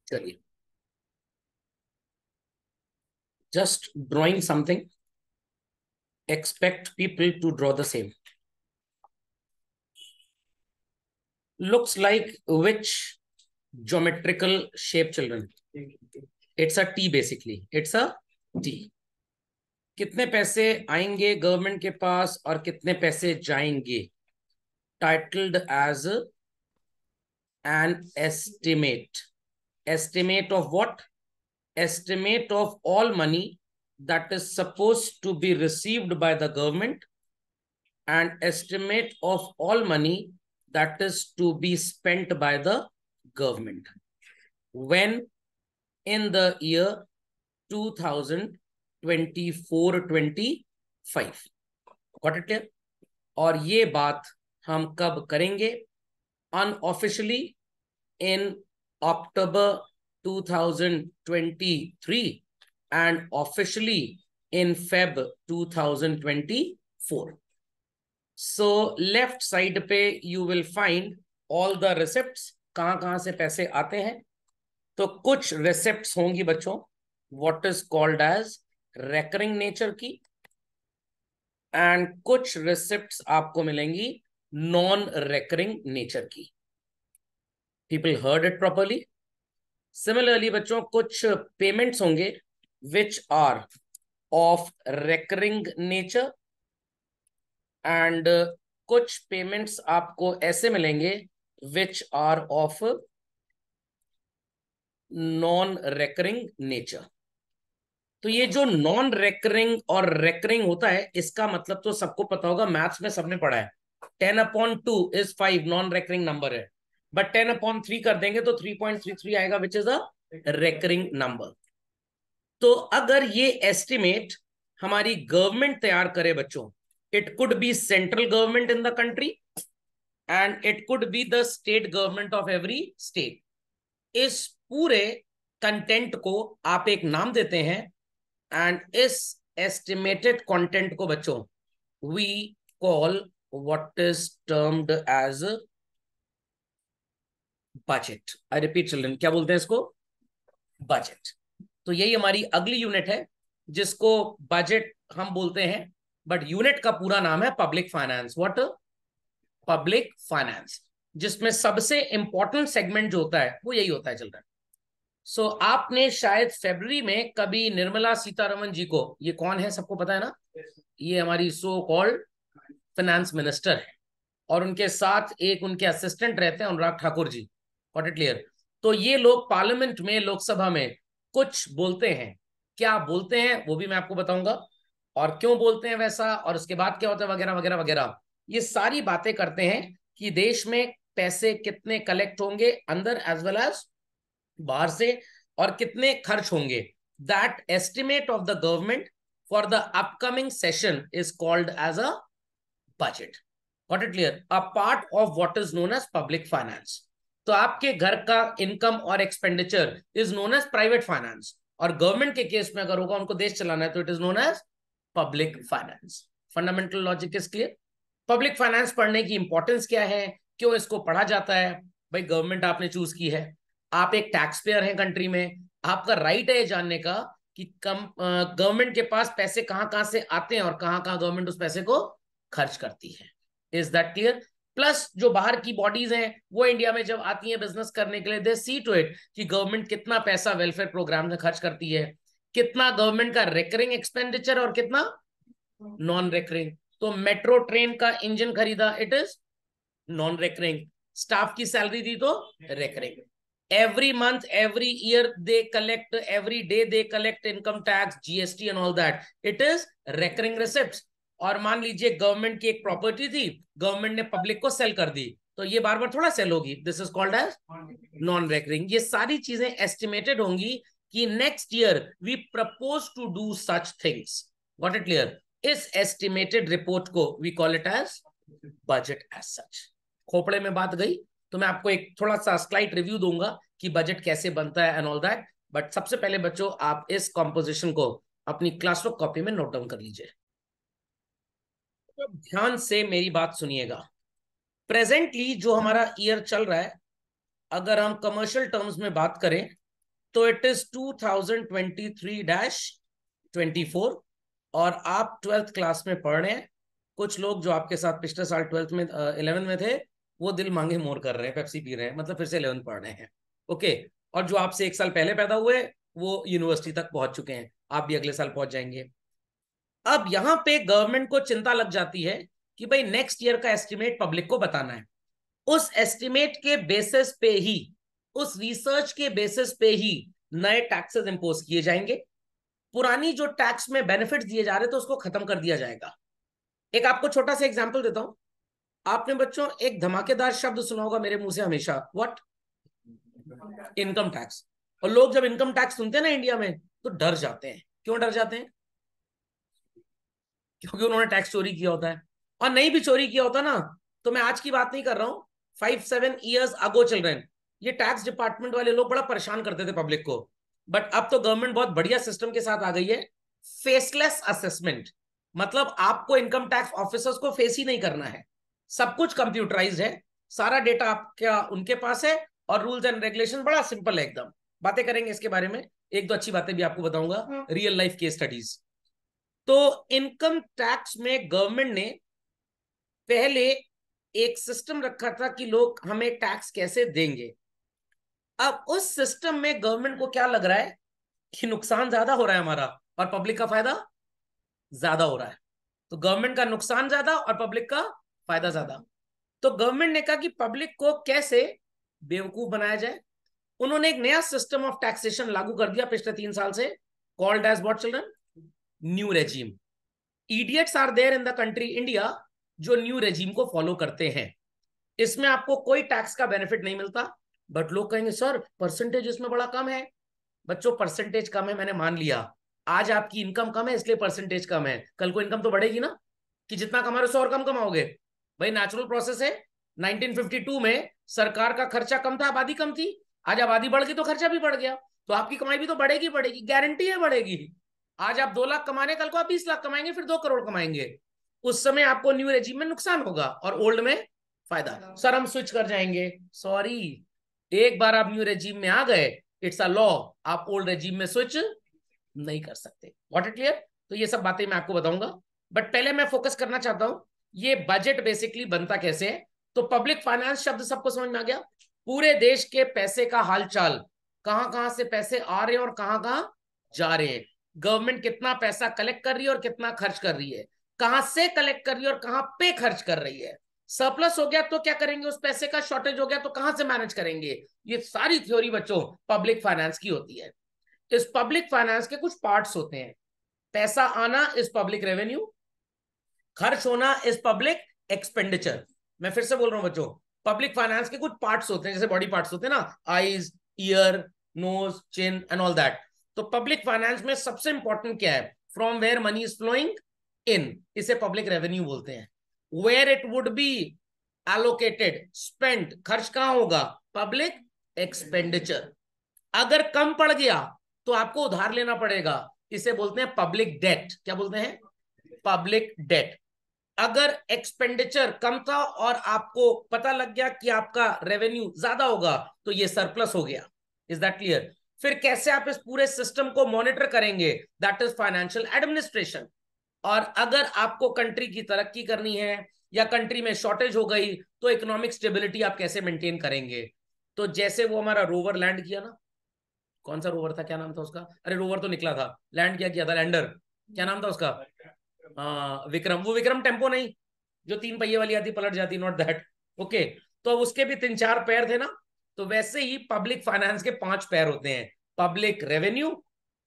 चलिए, just drawing something, expect people to draw the same. Looks like which geometrical shape, children? It's a T basically. It's a T. कितने पैसे आएंगे government के पास और कितने पैसे जाएंगे? Titled as an estimate. Estimate of what? Estimate of all money that is supposed to be received by the government and estimate of all money that is to be spent by the government when in the year 2024-25. Got it clear? और ये बात हम कब करेंगे? Unofficially in October 2023 and officially in Feb 2024. So left side पे you will find all the receipts, कहाँ से पैसे आते हैं. तो कुछ receipts होंगी बच्चों what is called as recurring nature की, and कुछ receipts आपको मिलेंगी non recurring nature की. People heard it properly? Similarly बच्चों कुछ पेमेंट्स होंगे which are of recurring nature and कुछ पेमेंट्स आपको ऐसे मिलेंगे which are of non recurring nature. तो ये जो नॉन रेकरिंग और रेकरिंग होता है इसका मतलब तो सबको पता होगा, मैथ्स में सबने पढ़ा है. 10/2 इज 5, नॉन रेकरिंग नंबर है. बट 10/3 कर देंगे तो 3.33 आएगा which is a recurring number. तो अगर ये एस्टिमेट हमारी गवर्नमेंट तैयार करे बच्चों, it could be central government in the country and it could be the state government of every state. इस पूरे कंटेंट को आप एक नाम देते हैं एंड इस एस्टिमेटेड कंटेंट को बच्चों we call what is termed as budget. I repeat children, क्या बोलते हैं इसको? बजट. तो यही हमारी अगली यूनिट है जिसको बजट हम बोलते हैं, बट यूनिट का पूरा नाम है public finance. What? Public finance. जिसमें सबसे इंपॉर्टेंट सेगमेंट जो होता है वो यही होता है चिल्ड्रन. सो आपने शायद फरवरी में कभी निर्मला सीतारमण जी को, ये कौन है सबको पता है ना? ये हमारी सो कॉल्ड फाइनेंस मिनिस्टर है और उनके साथ एक उनके असिस्टेंट रहते हैं Anurag Thakur ji. Got it clear? तो ये लोग पार्लियामेंट में, लोकसभा में कुछ बोलते हैं. क्या बोलते हैं वो भी मैं आपको बताऊंगा, और क्यों बोलते हैं वैसा, और उसके बाद क्या होता है वगैरह वगैरह वगैरह. ये सारी बातें करते हैं कि देश में पैसे कितने कलेक्ट होंगे अंदर एज वेल एज बाहर से, और कितने खर्च होंगे. That estimate of the government for the upcoming session is called as a budget. Got it clear? A part of what is known as public finance. तो आपके घर का इनकम और expenditure is known as private finance, और government के case में अगर होगा उनको देश चलाना है तो it is known as public finance. Fundamental logic is clear? Public finance पढ़ने की इंपॉर्टेंस क्या है, क्यों इसको पढ़ा जाता है? भाई गवर्नमेंट आपने चूज की है, आप एक टैक्स पेयर हैं कंट्री में, आपका राइट है ये जानने का कि गवर्नमेंट के पास पैसे कहां से आते हैं और कहां गवर्नमेंट उस पैसे को खर्च करती है. Is that clear? प्लस जो बाहर की बॉडीज हैं वो इंडिया में जब आती हैं बिजनेस करने के लिए, दे सी टू इट कि गवर्नमेंट कितना पैसा वेलफेयर प्रोग्राम में खर्च करती है, कितना गवर्नमेंट का रेकरिंग एक्सपेंडिचर और कितना नॉन रेकरिंग. तो मेट्रो ट्रेन का इंजन खरीदा, it is non recurring. Staff की सैलरी दी तो recurring. every month, every year they collect, every day they collect income tax, GST and all that, it is recurring receipts. और मान लीजिए government की एक property थी, गवर्नमेंट ने पब्लिक को सेल कर दी, तो ये बार बार थोड़ा सेल होगी, this is called as non recurring. ये सारी चीजें एस्टिमेटेड होंगी कि next year we propose to do such things. Got it clear? इस एस्टिमेटेड रिपोर्ट को we call it as budget as such. खोपड़े में बात गई तो मैं आपको एक थोड़ा सा स्लाइड रिव्यू दूंगा कि बजट कैसे बनता है एंड ऑल दैट. बट सबसे पहले बच्चों आप इस कॉम्पोजिशन को अपनी क्लासवर्क कॉपी में नोट डाउन कर लीजिए. तो ध्यान से मेरी बात सुनिएगा. प्रेजेंटली जो हमारा ईयर चल रहा है, अगर हम कमर्शियल टर्म्स में बात करें तो इट इज 2023-24 और आप 12th क्लास में पढ़ रहे हैं। कुछ लोग जो आपके साथ पिछले साल 12th में 11th में थे, वो दिल मांगे मोर कर रहे हैं, पेप्सी पी रहे हैं, मतलब फिर से 11th पढ़ रहे हैं। ओके, और जो आपसे एक साल पहले पैदा हुए वो यूनिवर्सिटी तक पहुंच चुके हैं, आप भी अगले साल पहुंच जाएंगे। अब यहां पे गवर्नमेंट को चिंता लग जाती है कि भाई नेक्स्ट ईयर का एस्टिमेट पब्लिक को बताना है। उस एस्टिमेट के बेसिस पे ही, उस रिसर्च के बेसिस पे ही नए टैक्सेस इंपोज किए जाएंगे। पुरानी जो टैक्स में बेनिफिट्स दिए जा रहे थे उसको खत्म कर दिया जाएगा। एक आपको छोटा सा एग्जांपल देता हूं। आपने बच्चों एक धमाकेदार शब्द सुना होगा मेरे मुंह से हमेशा, व्हाट? Income tax. और लोग जब इनकम टैक्स सुनते हैं ना इंडिया में, तो डर जाते हैं। क्यों डर जाते हैं? क्योंकि उन्होंने टैक्स चोरी किया होता है। और नहीं भी चोरी किया होता ना, तो मैं आज की बात नहीं कर रहा हूं, 5-7 ईयर्स अगो चिल्ड्रन, ये टैक्स डिपार्टमेंट वाले लोग बड़ा परेशान करते थे पब्लिक को। बट अब तो गवर्नमेंट बहुत बढ़िया सिस्टम के साथ आ गई है, फेसलेस असेसमेंट। मतलब आपको इनकम टैक्स ऑफिसर्स को फेस ही नहीं करना है, सब कुछ कंप्यूटराइज्ड है, सारा डेटा आपका उनके पास है, और रूल्स एंड रेगुलेशन बड़ा सिंपल है एकदम। बातें करेंगे इसके बारे में, एक दो अच्छी बातें भी आपको बताऊंगा, रियल लाइफ केस स्टडीज। तो इनकम टैक्स में गवर्नमेंट ने पहले एक सिस्टम रखा था कि लोग हमें टैक्स कैसे देंगे। अब उस सिस्टम में गवर्नमेंट को क्या लग रहा है कि नुकसान ज्यादा हो रहा है हमारा, और पब्लिक का फायदा ज्यादा हो रहा है। तो गवर्नमेंट का नुकसान ज्यादा और पब्लिक का फायदा ज्यादा। तो गवर्नमेंट ने कहा कि पब्लिक को कैसे बेवकूफ बनाया जाए। उन्होंने एक नया सिस्टम ऑफ टैक्सेशन लागू कर दिया पिछले 3 साल से, called as what children? New regime. Idiots are there in the country India जो न्यू रेजीम को फॉलो करते हैं। इसमें आपको कोई टैक्स का बेनिफिट नहीं मिलता, बट लोग कहेंगे सर परसेंटेज इसमें बड़ा कम है। बच्चों परसेंटेज कम है मैंने मान लिया, आज आपकी इनकम कम है इसलिए परसेंटेज कम है, कल को इनकम तो बढ़ेगी ना, कि जितना कमा रहे हो 100 और कम कमाओगे। भाई नेचुरल प्रोसेस है। 1952 में सरकार का खर्चा कम था, आबादी कम थी। आज आबादी बढ़ गई तो खर्चा भी बढ़ गया, तो आपकी कमाई भी तो बढ़ेगी बढ़ेगी, गारंटी है बढ़ेगी। आज आप 2 लाख कमाने, कल को आप 20 लाख कमाएंगे, फिर 2 करोड़ कमाएंगे। उस समय आपको न्यू रेजिम में नुकसान होगा और ओल्ड में फायदा। सर हम स्विच कर जाएंगे, सॉरी, एक बार आप न्यू रेजिम में आ गए, इट्स अ लॉ, आप ओल्ड रेजिम में स्विच नहीं कर सकते। What it clear? तो ये सब बातें मैं आपको बताऊंगा, बट पहले मैं फोकस करना चाहता हूं ये बजट बेसिकली बनता कैसे है। तो पब्लिक फाइनेंस शब्द सबको समझ में आ गया? पूरे देश के पैसे का हालचाल, कहां कहां से पैसे आ रहे हैं और कहां कहां जा रहे हैं, गवर्नमेंट कितना पैसा कलेक्ट कर रही है और कितना खर्च कर रही है, कहां से कलेक्ट कर रही है और कहां पे खर्च कर रही है, सरप्लस हो गया तो क्या करेंगे, उस पैसे का शॉर्टेज हो गया तो कहां से मैनेज करेंगे। ये सारी थ्योरी बच्चों पब्लिक फाइनेंस की होती है। इस पब्लिक फाइनेंस के कुछ पार्ट्स होते हैं। पैसा आना इज पब्लिक रेवेन्यू, खर्च होना इज पब्लिक एक्सपेंडिचर। मैं फिर से बोल रहा हूं बच्चों, पब्लिक फाइनेंस के कुछ पार्ट्स होते हैं, जैसे बॉडी पार्ट्स होते हैं ना, eyes, ear, nose, chin and all that. तो पब्लिक फाइनेंस में सबसे इंपॉर्टेंट क्या है? From where money is flowing in, इसे पब्लिक रेवेन्यू बोलते हैं। Where it would be allocated, spent, खर्च कहां होगा? Public expenditure. अगर कम पड़ गया तो आपको उधार लेना पड़ेगा, इसे बोलते हैं पब्लिक डेट। क्या बोलते हैं? Public debt. अगर एक्सपेंडिचर कम था और आपको पता लग गया कि आपका रेवेन्यू ज्यादा होगा, तो ये सरप्लस हो गया। Is that clear? फिर कैसे आप इस पूरे सिस्टम को मॉनिटर करेंगे? That is financial administration. और अगर आपको कंट्री की तरक्की करनी है या कंट्री में शॉर्टेज हो गई, तो इकोनॉमिक स्टेबिलिटी आप कैसे मेंटेन करेंगे? तो जैसे वो हमारा रोवर लैंड किया ना, कौन सा रोवर था, क्या नाम था उसका? अरे रोवर तो निकला था, लैंड क्या किया था? लैंडर, क्या नाम था उसका? विक्रम। वो विक्रम टेम्पो नहीं, जो 3 पहिए वाली आती पलट जाती, नॉट दैट। ओके, तो अब उसके भी 3-4 पैर थे ना। तो वैसे ही पब्लिक फाइनेंस के 5 पैर होते हैं: public revenue,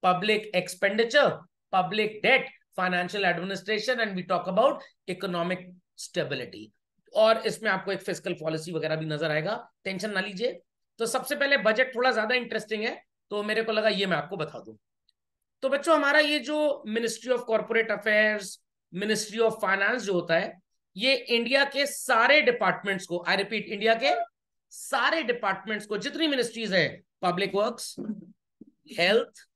public expenditure, public debt, financial administration, and we talk about economic stability. और इसमें आपको एक फिस्कल पॉलिसी वगैरह भी नजर आएगा, टेंशन ना लीजिए। तो सबसे पहले बजट थोड़ा ज्यादा इंटरेस्टिंग है, तो मेरे को लगा ये मैं आपको बता दूं। तो बच्चों हमारा ये जो ministry of corporate affairs, ministry of finance जो होता है, ये इंडिया के सारे डिपार्टमेंट्स को, आई रिपीट, इंडिया के सारे डिपार्टमेंट्स को, जितनी मिनिस्ट्रीज है, पब्लिक वर्क्स, हेल्थ,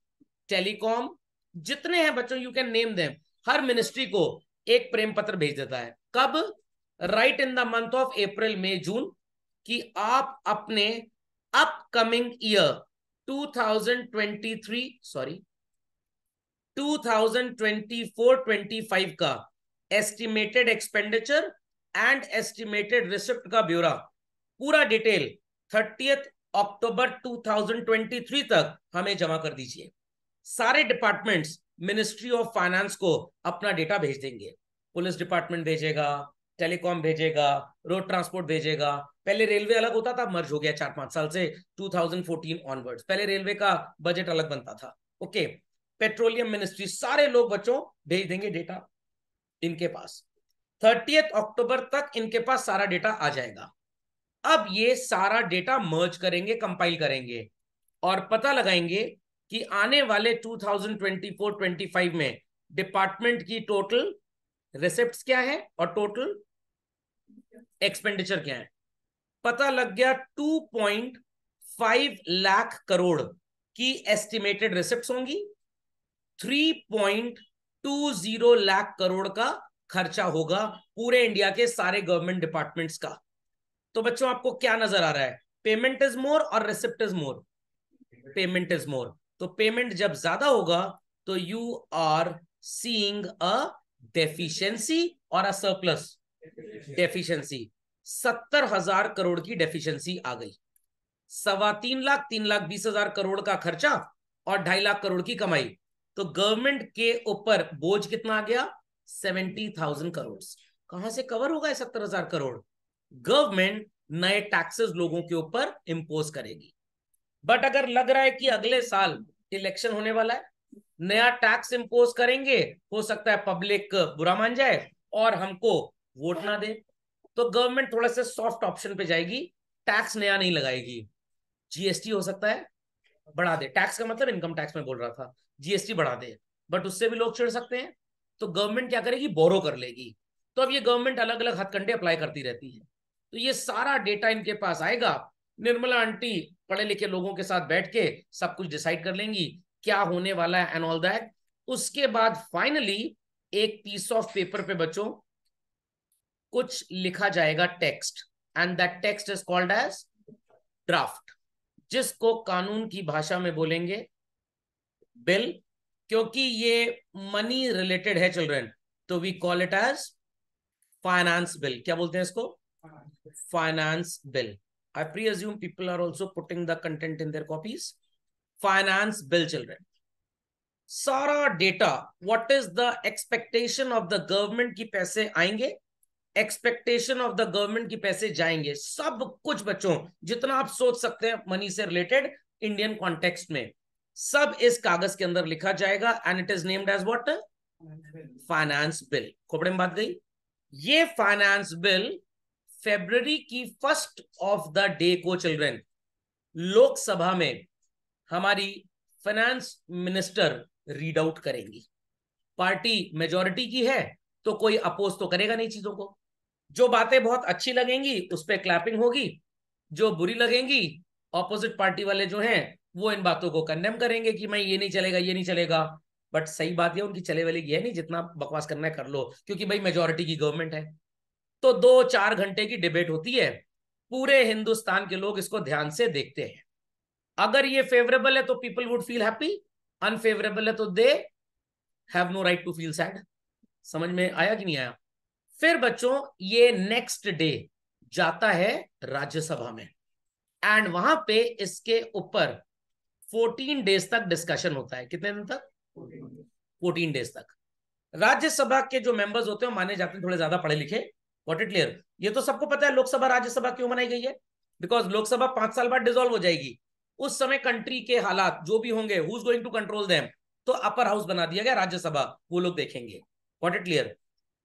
टेलीकॉम, जितने हैं बच्चों, यू कैन नेम देम, हर मिनिस्ट्री को एक प्रेम पत्र भेज देता है। कब? Right in the month of April, May, June, कि आप अपने अपकमिंग ईयर 2023 सॉरी 2024-25 का estimated expenditure and estimated receipt का ब्यौरा पूरा डिटेल 30 अक्टूबर 2023 तक हमें जमा कर दीजिए। सारे डिपार्टमेंट्स मिनिस्ट्री ऑफ फाइनेंस को अपना डेटा भेज देंगे। पुलिस डिपार्टमेंट भेजेगा, टेलीकॉम भेजेगा, रोड ट्रांसपोर्ट भेजेगा। पहले रेलवे अलग होता था, मर्ज हो गया 4-5 साल से 2014 ऑनवर्ड्स। पहले रेलवे का बजट अलग बनता था। ओके, पेट्रोलियम मिनिस्ट्री, सारे लोग बच्चों भेज देंगे डेटा इनके पास। 30 अक्टूबर तक इनके पास सारा डेटा आ जाएगा। अब ये सारा डेटा मर्ज करेंगे, कंपाइल करेंगे और पता लगाएंगे कि आने वाले 2024-25 में डिपार्टमेंट की टोटल रिसिप्ट्स क्या है और टोटल एक्सपेंडिचर क्या है। पता लग गया 2.5 लाख करोड़ की एस्टिमेटेड रिसिप्ट्स होंगी, 3.20 लाख करोड़ का खर्चा होगा पूरे इंडिया के सारे गवर्नमेंट डिपार्टमेंट्स का। तो बच्चों आपको क्या नजर आ रहा है, पेमेंट इज मोर और receipt is more? Payment is more. तो पेमेंट जब ज्यादा होगा तो you are seeing a deficiency और अ सरप्लस। डेफिशिएंसी 70,000 करोड़ की डेफिशिएंसी आ गई। 3.25 लाख 3,20,000 करोड़ का खर्चा और 2.5 लाख करोड़ की कमाई। तो गवर्नमेंट के ऊपर बोझ कितना आ गया? 70,000 करोड़। कहां से कवर होगा 70,000 करोड़? गवर्नमेंट नए टैक्सेस लोगों के ऊपर इंपोज करेगी। बट अगर लग रहा है कि अगले साल इलेक्शन होने वाला है, नया टैक्स इंपोज करेंगे, हो सकता है पब्लिक बुरा मान जाए और हमको वोट ना दे, तो गवर्नमेंट थोड़ा सा सॉफ्ट ऑप्शन पे जाएगी, टैक्स नया नहीं लगाएगी। जीएसटी हो सकता है बढ़ा दे, टैक्स का मतलब इनकम टैक्स में बोल रहा था, जीएसटी बढ़ा दे, बट उससे भी लोग चिढ़ सकते हैं। तो गवर्नमेंट क्या करेगी? बोरो कर लेगी। तो अब ये गवर्नमेंट अलग अलग हथकंडे अप्लाई करती रहती है। तो ये सारा डेटा इनके पास आएगा। निर्मला आंटी पढ़े लिखे लोगों के साथ बैठ के सब कुछ डिसाइड कर लेंगी क्या होने वाला है एंड ऑल दैट। उसके बाद फाइनली एक पीस ऑफ पेपर पे बच्चों कुछ लिखा जाएगा, text, and that text is called as draft, जिसको कानून की भाषा में बोलेंगे बिल। क्योंकि ये मनी रिलेटेड है चिल्ड्रन, तो we call it as finance bill. क्या बोलते हैं इसको? Finance bill. I presume people are also putting the content in their copies. Finance bill, children. सारा data, what is the expectation of the government की पैसे आएंगे, expectation of the government की पैसे जाएंगे, सब कुछ बच्चों जितना आप सोच सकते हैं मनी से रिलेटेड इंडियन कॉन्टेक्स्ट में, सब इस कागज के अंदर लिखा जाएगा and it is named as what? Finance bill. Khopde में बात गई। ये फाइनेंस बिल फरवरी की 1 ऑफ द डे को चिल्ड्रन लोकसभा में हमारी फाइनेंस मिनिस्टर रीड आउट करेंगी। पार्टी मेजॉरिटी की है तो कोई अपोज तो करेगा नहीं चीजों को। जो बातें बहुत अच्छी लगेंगी उस पर क्लैपिंग होगी, जो बुरी लगेंगी ऑपोजिट पार्टी वाले जो हैं वो इन बातों को कंडेम करेंगे कि मैं ये नहीं चलेगा, ये नहीं चलेगा। बट सही बात है उनकी चले वाली है नहीं, जितना बकवास करना है कर लो, क्योंकि भाई मेजॉरिटी की गवर्नमेंट है। तो 2-4 घंटे की डिबेट होती है, पूरे हिंदुस्तान के लोग इसको ध्यान से देखते हैं। अगर ये फेवरेबल है तो people would feel happy, unfavourable है तो they have no right to feel sad. समझ में आया कि नहीं आया? फिर बच्चों ये नेक्स्ट डे जाता है राज्यसभा में एंड वहां पे इसके ऊपर 14 डेज तक डिस्कशन होता है। कितने दिन तक? 14 डेज तक। राज्यसभा के जो मेंबर्स होते हैं माने जाते हैं थोड़े ज्यादा पढ़े लिखे। What it clear? ये तो सबको पता है लोकसभा राज्यसभा क्यों बनाई गई है, बिकॉज लोकसभा 5 साल बाद डिसॉल्व हो जाएगी। उस समय कंट्री के हालात जो भी होंगे, who is going to control them, तो अपर हाउस बना दिया गया राज्यसभा, वो लोग देखेंगे। What it clear?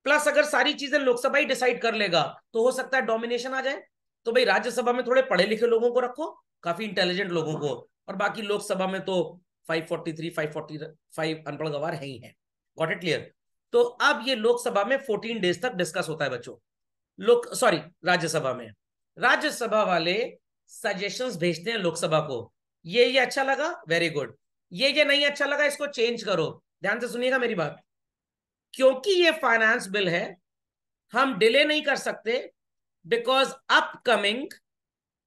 प्लस अगर सारी चीजें लोकसभा ही डिसाइड कर लेगा तो हो सकता है डोमिनेशन आ जाए। तो भाई राज्यसभा में थोड़े पढ़े लिखे लोगों को रखो, काफी इंटेलिजेंट लोगों को, और बाकी लोकसभा में तो 543 545 अनपढ़ गवार है ही है। What it clear? तो अब ये लोकसभा में 14 डेज तक डिस्कस होता है बच्चों। राज्यसभा में राज्यसभा वाले सजेशंस भेजते हैं लोकसभा को, ये अच्छा लगा, वेरी गुड, ये नहीं अच्छा लगा, इसको चेंज करो। ध्यान से सुनिएगा मेरी बात, क्योंकि ये फाइनेंस बिल है हम डिले नहीं कर सकते, बिकॉज अपकमिंग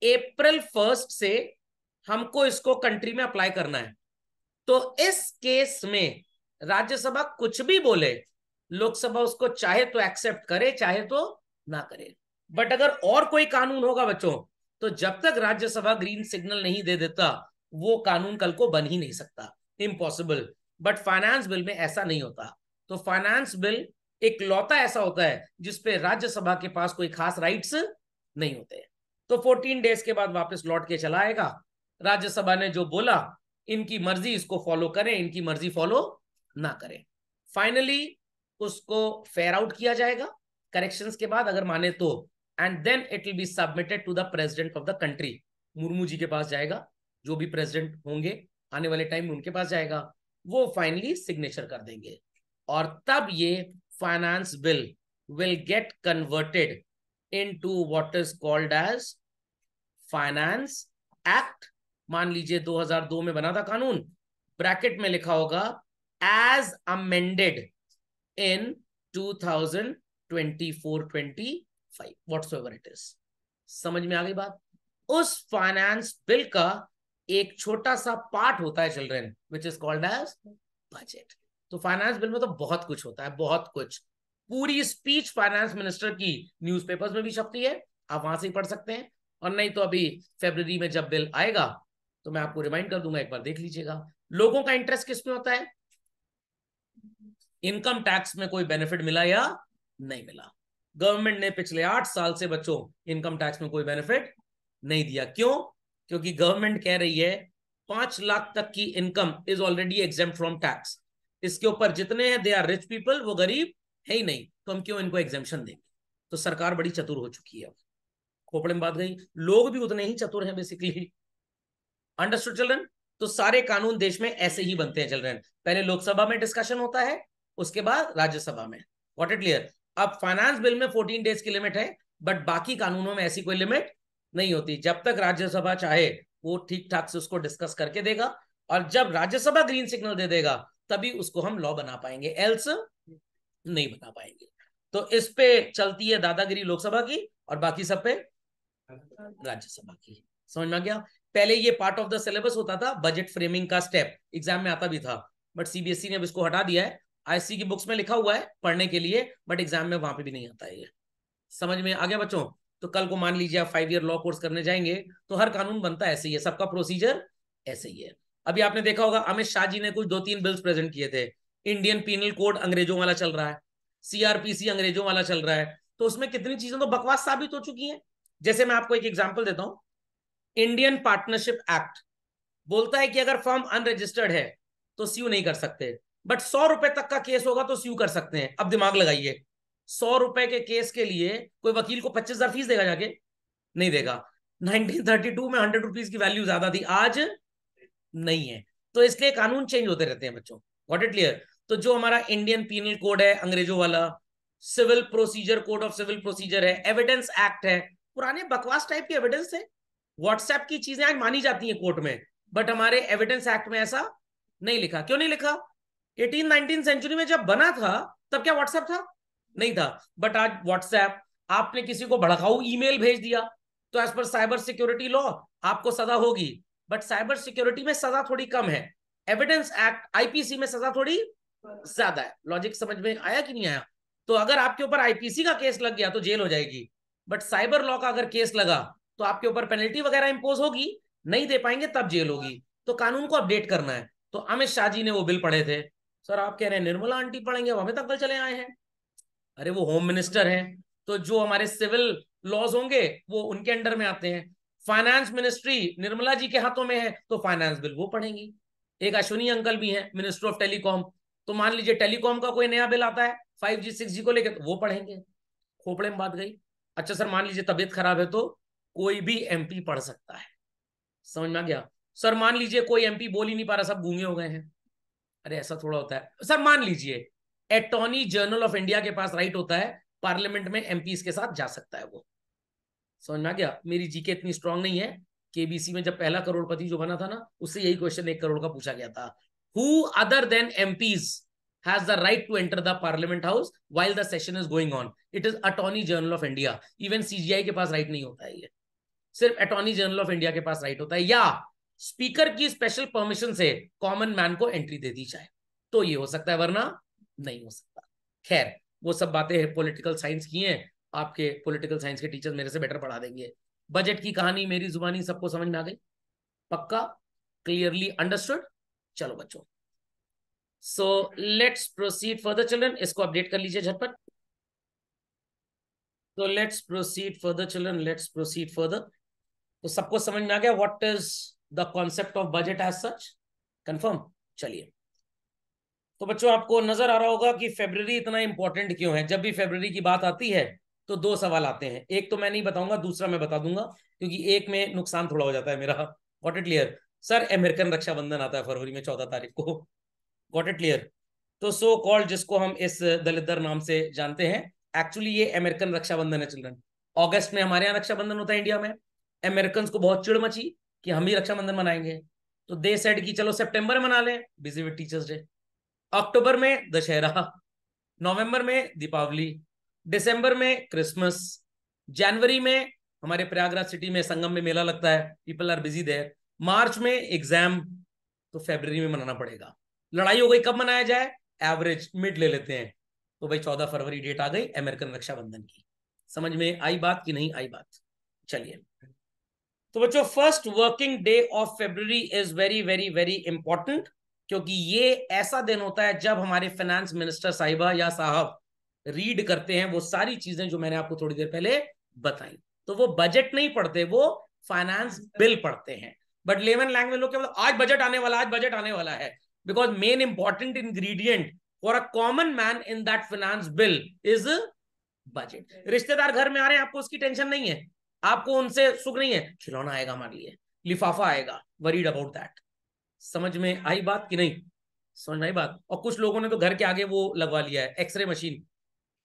April 1 से हमको इसको कंट्री में अप्लाई करना है। तो इस केस में राज्यसभा कुछ भी बोले, लोकसभा उसको चाहे तो एक्सेप्ट करे चाहे तो ना करे। बट अगर और कोई कानून होगा बच्चों, तो जब तक राज्यसभा ग्रीन सिग्नल नहीं दे देता, वो कानून कल को बन ही नहीं सकता, इम्पॉसिबल। बट फाइनेंस बिल में ऐसा नहीं होता। तो फाइनेंस बिल एक लौता ऐसा होता है जिसपे राज्यसभा के पास कोई खास राइट्स नहीं होते। तो 14 डेज के बाद वापस लौट के चला आएगा। राज्यसभा ने जो बोला, इनकी मर्जी इसको फॉलो करें, इनकी मर्जी फॉलो ना करें। फाइनली उसको फेयर आउट किया जाएगा करेक्शंस के बाद, अगर माने तो, and then it will be submitted to the president of the country. Murmu ji के पास जाएगा, जो भी प्रेसिडेंट होंगे आने वाले टाइम में उनके पास जाएगा, वो फाइनली सिग्नेचर कर देंगे। और तब ये finance bill will get converted into what is called as finance act. मान लीजिए 2002 में बना था कानून, ब्रैकेट में लिखा होगा as amended in 2024-25 whatsoever it is. समझ में आ गई बात? उस फाइनेंस बिल का एक छोटा सा पार्ट होता है children, which is called as budget. तो फाइनेंस बिल में तो बहुत कुछ होता है, बहुत कुछ। पूरी स्पीच फाइनेंस मिनिस्टर की न्यूज़पेपर्स में भी छपती है, आप वहां से ही पढ़ सकते हैं। और नहीं तो अभी फरवरी में जब बिल आएगा तो मैं आपको रिमाइंड कर दूंगा, एक बार देख लीजिएगा। लोगों का इंटरेस्ट किस में होता है? इनकम टैक्स में कोई बेनिफिट मिला या नहीं मिला। गवर्नमेंट ने पिछले 8 साल से बच्चों इनकम टैक्स में कोई बेनिफिट नहीं दिया। क्यों? क्योंकि गवर्नमेंट कह रही है 5 लाख तक की income is already exempt from tax. इसके ऊपर जितने हैं दे आर रिच पीपल, वो गरीब है ही नहीं, तो हम क्यों इनको एग्जेम्पशन देंगे? तो सरकार बड़ी चतुर हो चुकी है। खोपड़े में बात गई, लोग भी उतने ही चतुर हैं बेसिकली। Understood children? तो सारे कानून देश में ऐसे ही बनते हैं चिल्ड्रन। पहले लोकसभा में डिस्कशन होता है, उसके बाद राज्यसभा में। What it clear? अब फाइनेंस बिल में 14 डेज की लिमिट है, बट बाकी कानूनों में ऐसी कोई लिमिट नहीं होती। जब तक राज्यसभा चाहे वो ठीक ठाक से उसको डिस्कस करके देगा, और जब राज्यसभा ग्रीन सिग्नल दे देगा तभी उसको हम लॉ बना पाएंगे, एल्स नहीं बना पाएंगे। तो इस पे चलती है दादागिरी लोकसभा की और बाकी सब पे राज्यसभा की। समझ में आ गया? पहले ये पार्ट ऑफ द सिलेबस होता था, बजट फ्रेमिंग का स्टेप एग्जाम में आता भी था, बट सीबीएसई ने अब इसको हटा दिया है। आईसी की बुक्स में लिखा हुआ है पढ़ने के लिए, बट एग्जाम में वहां पे भी नहीं आता है ये। समझ में आ गया बच्चों? तो कल को मान लीजिए आप 5 ईयर लॉ कोर्स करने जाएंगे तो हर कानून बनता है ऐसे ही है, सबका प्रोसीजर ऐसे ही है। अभी आपने देखा होगा अमित शाह जी ने कुछ 2-3 बिल्स प्रेजेंट किए थे। इंडियन पीनल कोड अंग्रेजों वाला चल रहा है, सीआरपीसी अंग्रेजों वाला चल रहा है, तो उसमें कितनी चीजें तो बकवास साबित हो चुकी हैं। जैसे मैं आपको एक एग्जांपल देता हूं, इंडियन पार्टनरशिप एक्ट बोलता है कि अगर फर्म अनरजिस्टर्ड है तो स्यू नहीं कर सकते, बट 100 रुपए तक का केस होगा तो स्यू कर सकते हैं। अब दिमाग लगाइए, 100 रुपए के केस के लिए कोई वकील को 25,000 फीस देगा जाके? नहीं देगा। 1932 में 100 रुपीज की वैल्यू ज्यादा थी, आज नहीं है। तो इसलिए कानून चेंज होते रहते हैं बच्चों। What it clear? तो जो हमारा इंडियन पीनल कोड है अंग्रेजों वाला, civil procedure code of civil procedure है, एविडेंस एक्ट है, पुराने बकवास टाइप के एविडेंस है। व्हाट्सएप की चीजें आज मानी जाती हैं कोर्ट में, बट हमारे एविडेंस एक्ट में ऐसा नहीं लिखा। क्यों नहीं लिखा? 18-19 सेंचुरी में जब बना था तब क्या व्हाट्सएप था? नहीं था। बट आज व्हाट्सएप, आपने किसी को भड़काऊ ईमेल भेज दिया तो as per cyber security law आपको सजा होगी, बट साइबर सिक्योरिटी में सजा थोड़ी कम है, एविडेंस एक्ट आईपीसी में सजा थोड़ी ज्यादा है। लॉजिक समझ में आया कि नहीं आया? तो अगर आपके ऊपर आईपीसी का केस लग गया तो जेल हो जाएगी, बट साइबर लॉ का अगर केस लगा तो आपके ऊपर पेनल्टी वगैरह इंपोज होगी, नहीं दे पाएंगे तब जेल होगी। तो कानून को अपडेट करना है। तो अमित शाह जी ने वो बिल पढ़े थे। सर आप कह रहे हैं निर्मला आंटी पढ़ेंगे, वो हमें तक कल चले आए हैं। अरे वो होम मिनिस्टर हैं, तो जो हमारे सिविल लॉज होंगे वो उनके अंडर में आते हैं। फाइनेंस मिनिस्ट्री निर्मला जी के हाथों में है तो फाइनेंस बिल वो पढ़ेंगी। एक अश्विनी अंकल भी हैं मिनिस्टर ऑफ टेलीकॉम, तो मान लीजिए टेलीकॉम का कोई नया बिल आता है 5G 6G को लेकर, तो वो पढ़ेंगे। खोपड़े में बात गई। अच्छा सर मान लीजिए तबीयत खराब है तो कोई भी एमपी पढ़ सकता है। समझ में आ गया? सर मान लीजिए कोई एमपी बोल ही नहीं पा रहा, सब गूंगे हो गए हैं। अरे ऐसा थोड़ा होता है सर। मान लीजिए अटॉर्नी जनरल ऑफ इंडिया के पास राइट होता है पार्लियामेंट में एमपीज के साथ जा सकता है वो। समझ में आ गया? मेरी जीके इतनी स्ट्रांग नहीं है। केबीसी में जब पहला करोड़पति जो बना था ना, उससे यही क्वेश्चन 1 करोड़ का पूछा गया था, who other than MPs has the right to enter the parliament house while the session is going on? It is attorney general of India. Even CGI के पास राइट नहीं होता है, ये सिर्फ अटॉर्नी जनरल ऑफ इंडिया के पास right होता है। या स्पीकर की स्पेशल परमिशन से कॉमन मैन को एंट्री दे दी जाए, तो ये हो सकता है, वरना नहीं हो सकता। खैर वो सब बातें पॉलिटिकल साइंस की हैं, आपके पॉलिटिकल साइंस के टीचर मेरे से बेटर पढ़ा देंगे। बजट की कहानी मेरी जुबानी सबको समझ में आ गई? पक्का? Clearly understood? चलो बच्चों, so let's proceed further children. इसको अपडेट कर लीजिए झटपट। तो let's proceed further children, let's proceed further. तो सबको समझ में आ गया what is the concept of budget as such? Confirm? चलिए, तो बच्चों आपको नजर आ रहा होगा कि फेब्रुअरी इतना इंपॉर्टेंट क्यों है। जब भी फेब्रुअरी की बात आती है तो दो सवाल आते हैं, एक तो मैं नहीं बताऊंगा, दूसरा मैं बता दूंगा, क्योंकि एक में नुकसान थोड़ा हो जाता है मेरा। Got it clear? Sir American Rakshabandhan आता है फरवरी में 14 तारीख को। Got it clear? तो सो कॉल्ड, जिसको हम इस दलित नाम से जानते हैं, एक्चुअली ये अमेरिकन रक्षाबंधन है चिल्ड्रन। अगस्त में हमारे यहाँ रक्षाबंधन होता है इंडिया में। अमेरिकन को बहुत चिड़ मची कि हम भी रक्षाबंधन मनाएंगे, तो दे सेड कि चलो सितंबर में मना लें, बिजी विद टीचर्स डे। अक्टूबर में दशहरा, नवंबर में दीपावली, दिसंबर में क्रिसमस, जनवरी में हमारे प्रयागराज सिटी में संगम में मेला लगता है, पीपल आर बिजी देयर, मार्च में एग्जाम, तो फरवरी में मनाना पड़ेगा। लड़ाई हो गई, कब मनाया जाए? एवरेज मिड ले लेते हैं, तो भाई 14 फरवरी डेट आ गई अमेरिकन रक्षाबंधन की। समझ में आई बात कि नहीं आई बात? चलिए, तो बच्चों first working day of February is very very very important, क्योंकि ये ऐसा दिन होता है जब हमारे फाइनेंस मिनिस्टर साहिबा या साहब रीड करते हैं वो सारी चीजें जो मैंने आपको थोड़ी देर पहले बताई। तो वो बजट नहीं पढ़ते, वो फाइनेंस बिल पढ़ते हैं। बट लेमन लैंग्वेज लोग क्या बोलते, आज बजट आने वाला, आज बजट आने वाला है, because main important ingredient for a common man in that finance bill is budget. रिश्तेदार घर में आ रहे हैं, आपको उसकी टेंशन नहीं है, आपको उनसे सुख नहीं है, खिलौना आएगा हमारे लिए, लिफाफा आएगा, वरीड अबाउट दैट। समझ में आई बात कि नहीं? समझ में आई बात? और कुछ लोगों ने तो घर के आगे वो लगवा लिया है, एक्सरे मशीन,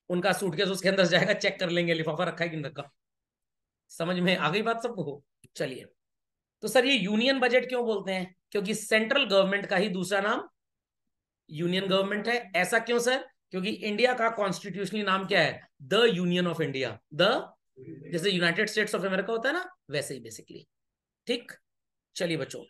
उनका सूटकेस उसके अंदर जाएगा, चेक कर लेंगे लिफाफा रखा है कि नहीं रखा। समझ में आ गई बात सबको? चलिए, तो सर ये यूनियन बजट क्यों बोलते हैं? क्योंकि सेंट्रल गवर्नमेंट का ही दूसरा नाम यूनियन गवर्नमेंट है। ऐसा क्यों सर? क्योंकि इंडिया का कॉन्स्टिट्यूशनली नाम क्या है? The union of India. The, जैसे यूनाइटेड स्टेट्स ऑफ अमेरिका होता है ना, वैसे ही बेसिकली। ठीक, चलिए बच्चों,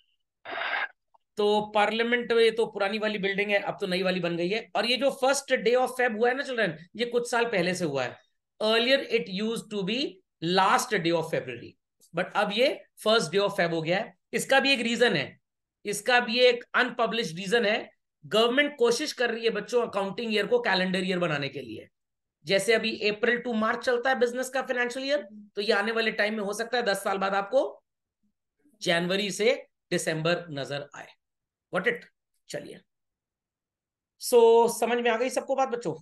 तो पार्लियामेंट, ये तो पुरानी वाली बिल्डिंग है, अब तो नई वाली बन गई है। और ये जो फर्स्ट डे ऑफ फेब हुआ है ना चिल्ड्रन, ये कुछ साल पहले से हुआ है। Earlier it use to be last day of February, but अब ये फर्स्ट डे ऑफ फेब हो गया है। इसका भी एक रीजन है, इसका भी एक अनपब्लिश्ड रीजन है। गवर्नमेंट कोशिश कर रही है बच्चों अकाउंटिंग ईयर को कैलेंडर ईयर बनाने के लिए। जैसे अभी अप्रैल टू मार्च चलता है बिजनेस का फाइनेंशियल ईयर, तो ये आने वाले टाइम में हो सकता है 10 साल बाद आपको जनवरी से दिसंबर नजर आए। What it? चलिए, समझ में आ गई सबको बात बच्चों?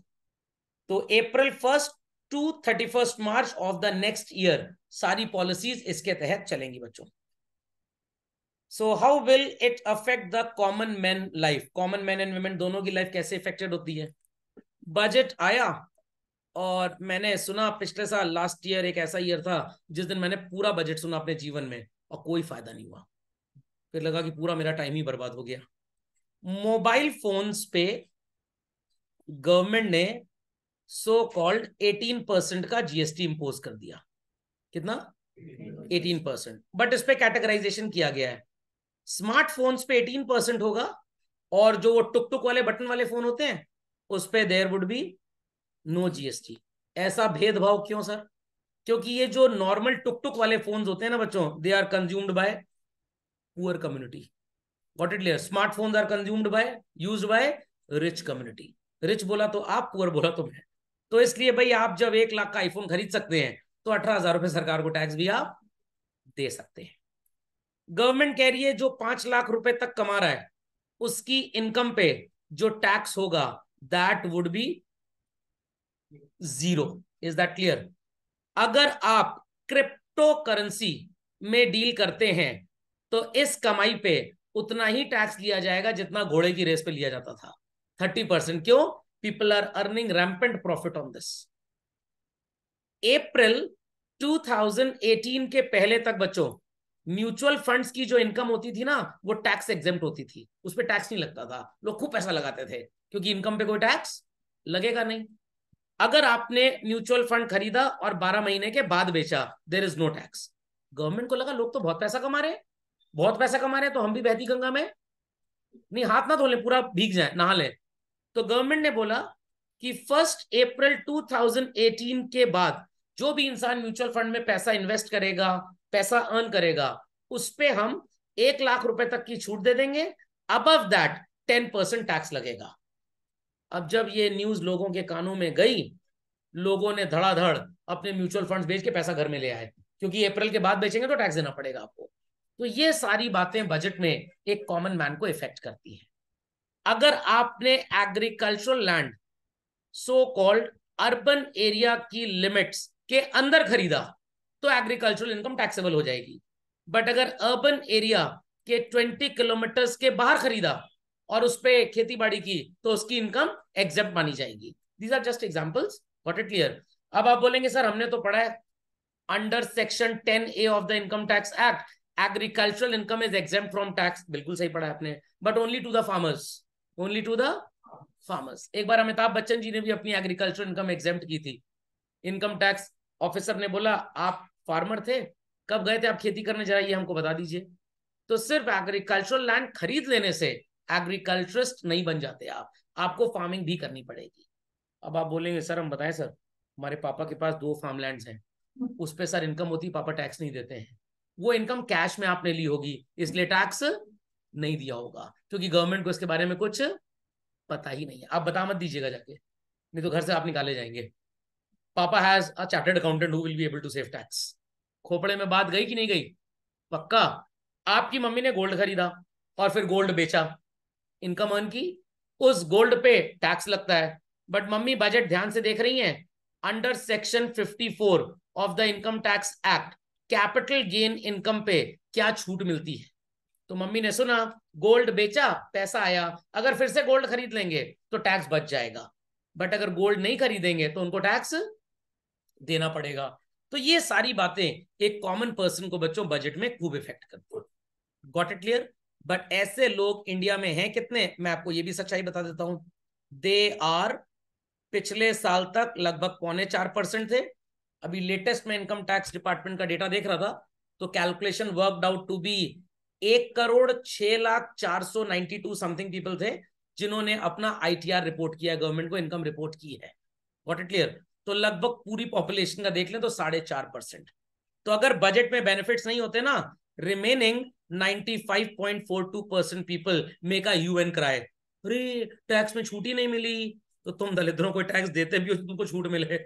तो April 1 to 31 March of the next year सारी पॉलिसीज इसके तहत चलेंगी बच्चों। So how will it affect the common man life? Common man and women दोनों की लाइफ कैसे इफेक्टेड होती है? बजट आया, और मैंने सुना पिछले साल लास्ट ईयर एक ऐसा ईयर था जिस दिन मैंने पूरा बजट सुना अपने जीवन में और कोई फायदा नहीं हुआ। फिर लगा कि पूरा मेरा टाइम ही बर्बाद हो गया। मोबाइल फोन्स पे गवर्नमेंट ने सो कॉल्ड 18% का जीएसटी इंपोज कर दिया। कितना? 18%। बट इस पे कैटेगराइजेशन किया गया है, स्मार्टफोन्स पे 18% होगा, और जो वो टुक टुक वाले बटन वाले फोन होते हैं उस पे there would be no GST. ऐसा भेदभाव क्यों सर? क्योंकि ये जो नॉर्मल टुक टुक वाले फोन्स होते हैं ना बच्चों, they are consumed by poor community. Got it clear? Smartphones are consumed by, used by rich community. Rich बोला तो आप, पुअर बोला तो मैं। तो इसलिए भाई आप जब 1 लाख का आईफोन खरीद सकते हैं तो 18,000 रुपए सरकार को टैक्स भी आप दे सकते हैं। गवर्नमेंट कह रही है जो 5 लाख रुपए तक कमा रहा है उसकी इनकम पे जो टैक्स होगा that would be 0। Is that clear? अगर आप क्रिप्टो करेंसी में डील करते हैं तो इस कमाई पे उतना ही टैक्स लिया जाएगा जितना घोड़े की रेस पे लिया जाता था, 30%। क्यों? People are earning rampant profit on this. April 2018 के पहले तक बच्चों म्यूचुअल फंड्स की जो इनकम होती थी ना वो टैक्स एग्जेम्प्ट होती थी, उस पर टैक्स नहीं लगता था, लोग खूब पैसा लगाते थे क्योंकि इनकम पे कोई टैक्स लगेगा नहीं। अगर आपने म्यूचुअल फंड खरीदा और 12 महीने के बाद बेचा, there is no tax. Government को लगा लोग तो बहुत पैसा कमा रहे हैं, बहुत पैसा कमा रहे हैं तो हम भी बहती गंगा में नहीं हाथ ना धो लें, पूरा भीग जाए, नहा लें। तो गवर्नमेंट ने बोला कि 1 अप्रैल 2018 के बाद जो भी इंसान म्यूचुअल फंड में पैसा इन्वेस्ट करेगा, पैसा अर्न करेगा, उस पे हम 1 लाख रुपए तक की छूट दे देंगे। अबव दैट 10% टैक्स लगेगा। अब जब ये न्यूज लोगों के कानों में गई, लोगों ने धड़ाधड़ अपने म्यूचुअल फंड्स बेच के पैसा घर में ले आए, क्योंकि अप्रैल के बाद बेचेंगे तो टैक्स देना पड़ेगा आपको। तो ये सारी बातें बजट में एक कॉमन मैन को इफेक्ट करती है। अगर आपने agricultural land so called urban area की लिमिट्स के अंदर खरीदा तो एग्रीकल्चरल इनकम टैक्सेबल हो जाएगी। बट अगर अर्बन एरिया के 20 किलोमीटर के बाहर खरीदा और उस पर खेती बाड़ी की तो उसकी इनकम एग्जेप्ट मानी जाएगी। These are just examples, got it clear? अब आप बोलेंगे सर हमने तो पढ़ा है under section 10A of the income tax act agricultural income is exempt from tax. बिल्कुल सही पढ़ा है आपने, but only to the farmers, only to the farmers. एक बार अमिताभ बच्चन जी ने भी अपनी एग्रीकल्चर इनकम एग्जेम्प्ट की थी। इनकम टैक्स ऑफिसर ने बोला आप फार्मर थे, कब गए थे आप खेती करने, जरा ये हमको बता दीजिए। तो सिर्फ एग्रीकल्चरल लैंड खरीद लेने से एग्रीकल्चरिस्ट नहीं बन जाते आप, आपको फार्मिंग भी करनी पड़ेगी। अब आप बोलेंगे सर हम बताएं सर हमारे पापा के पास 2 फार्मलैंड्स हैं, उस पर सर इनकम होती, पापा टैक्स नहीं देते हैं। वो इनकम कैश में आपने ली होगी इसलिए टैक्स नहीं दिया होगा, क्योंकि गवर्नमेंट को इसके बारे में कुछ पता ही नहीं है। आप बता मत दीजिएगा जाके, नहीं तो घर से आप निकाले जाएंगे। पापा has a chartered accountant who will be able to save tax. खोपड़े में बात गई कि नहीं गई? पक्का। आपकी मम्मी ने गोल्ड खरीदा और फिर गोल्ड बेचा, इनकम अर्न की, उस गोल्ड पे टैक्स लगता है। बट मम्मी बजट ध्यान से देख रही हैं, under section 54 of the income tax act capital gain income पे क्या छूट मिलती है। तो मम्मी ने सुना गोल्ड बेचा, पैसा आया, अगर फिर से गोल्ड खरीद लेंगे तो टैक्स बच जाएगा। बट अगर गोल्ड नहीं खरीदेंगे तो उनको टैक्स देना पड़ेगा। तो ये सारी बातें एक कॉमन पर्सन को बच्चों बजट में खूब इफेक्ट करती है। गॉट इट क्लियर? बट ऐसे लोग इंडिया में हैं कितने, मैं आपको ये भी सच्चाई बता देता हूं। दे आर पिछले साल तक लगभग 3.25% थे। अभी लेटेस्ट में इनकम टैक्स डिपार्टमेंट का डेटा देख रहा था तो calculation worked out to be 1,06,492 something people थे जिन्होंने अपना ITR रिपोर्ट किया, गवर्नमेंट को इनकम रिपोर्ट की है। गॉट इट क्लियर? तो लगभग पूरी पॉपुलेशन का देख लें तो 4.5%। तो अगर बजट में बेनिफिट्स नहीं होते ना, remaining 95.42% people make a hue and cry, अरे टैक्स में छूट ही नहीं मिली। तो तुम दलिद्रों को टैक्स देते भी हो तो तुमको छूट मिले,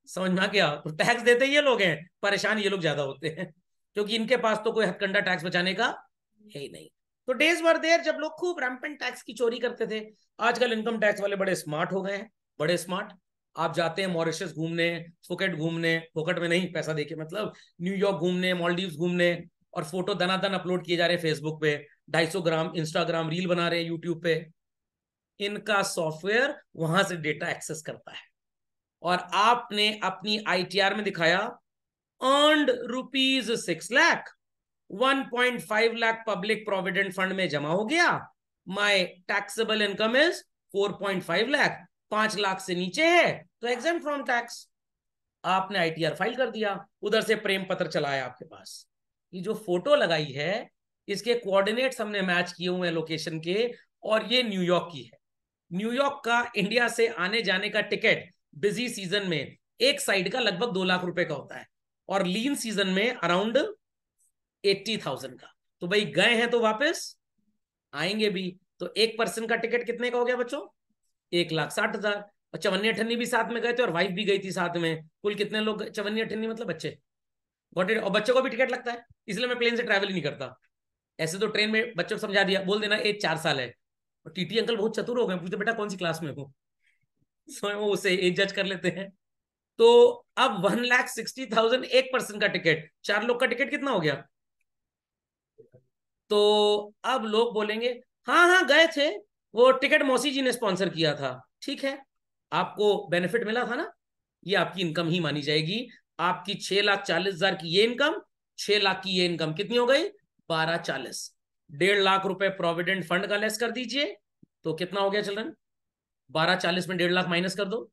समझ में आ गया? तो टैक्स देते ये लोग हैं, परेशान ये लोग ज्यादा होते हैं, क्योंकि इनके पास तो कोई हथकंडा टैक्स बचाने का है ही नहीं। तो डेज वर देयर जब लोग खूब रैंपेंट टैक्स की चोरी करते थे। आजकल इनकम टैक्स वाले बड़े स्मार्ट हो गए हैं, बड़े स्मार्ट। आप जाते हैं मॉरिशस घूमने, फुकेट घूमने, फोकट में नहीं पैसा देके, मतलब न्यूयॉर्क घूमने, मॉलडीव्स घूमने, और फोटो दनादन अपलोड किए जा रहे हैं फेसबुक पे, 250 ग्राम इंस्टाग्राम रील बना रहे हैं यूट्यूब पे। इनका सॉफ्टवेयर वहां से डेटा एक्सेस करता है और आपने अपनी ITR में दिखाया earned ₹6 lakh, 1.5 lakh public provident fund में जमा हो गया, my taxable income is 4.5 lakh, 5 lakh से नीचे है तो एग्जेम्प्ट फ्रॉम टैक्स। आपने ITR फाइल कर दिया, उधर से प्रेम पत्र चलाया आपके पास। ये जो फोटो लगाई है इसके कोऑर्डिनेट्स हमने मैच किए हुए हैं लोकेशन के, और ये न्यूयॉर्क की है। न्यूयॉर्क का इंडिया से आने जाने का टिकट बिजी सीजन में एक साइड का लगभग 2 लाख रुपए का होता है, और लीन सीजन में अराउंड 80,000 का। तो भाई गए हैं तो वापस आएंगे भी। तो एक पर्सन का टिकट कितने का हो गया बच्चों? 1,60,000। और चवन्नी अठन्नी भी साथ में गए थे और वाइफ भी गई थी साथ में। कुल कितने लोग? चवन्नी अठन्नी मतलब बच्चे, गॉट इट? और बच्चों को भी टिकट लगता है, इसलिए मैं प्लेन से ट्रैवल ही नहीं करता। ऐसे तो ट्रेन में बच्चों को समझा दिया, बोल देना एज 4 साल है। और टीटी अंकल बहुत चतुर हो गए, पूछते बेटा कौन सी क्लास में हो, वो उसे एज जज कर लेते हैं। तो अब 1,60,000 एक पर्सन का टिकट, 4 लोग का टिकट कितना हो गया? तो अब लोग बोलेंगे हाँ हाँ गए थे, वो टिकट मौसी जी ने स्पॉन्सर किया था। ठीक है, आपको बेनिफिट मिला था ना, ये आपकी इनकम ही मानी जाएगी। आपकी 6,40,000 की ये इनकम, 6 लाख की ये इनकम कितनी हो गई? 12,40। 1.5 लाख रुपए प्रोविडेंट फंड का लेस कर दीजिए तो कितना हो गया चिल्ड्रन? 12,40 में 1.5 लाख माइनस कर दो,